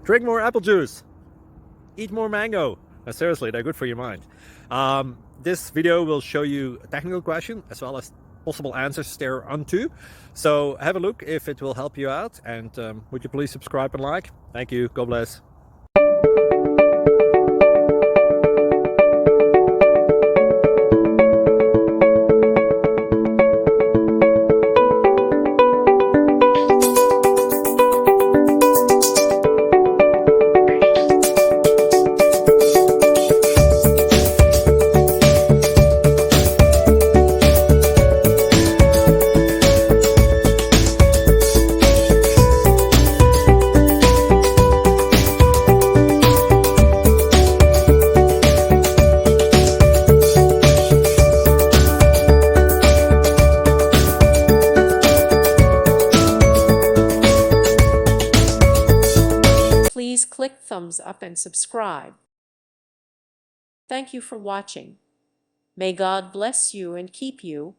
Drink more apple juice. Eat more mango. Seriously, they're good for your mind. This video will show you a technical question as well as possible answers thereunto. So have a look if it will help you out, and would you please subscribe and like? Thank you. God bless. Please click thumbs up and subscribe. Thank you for watching. May God bless you and keep you.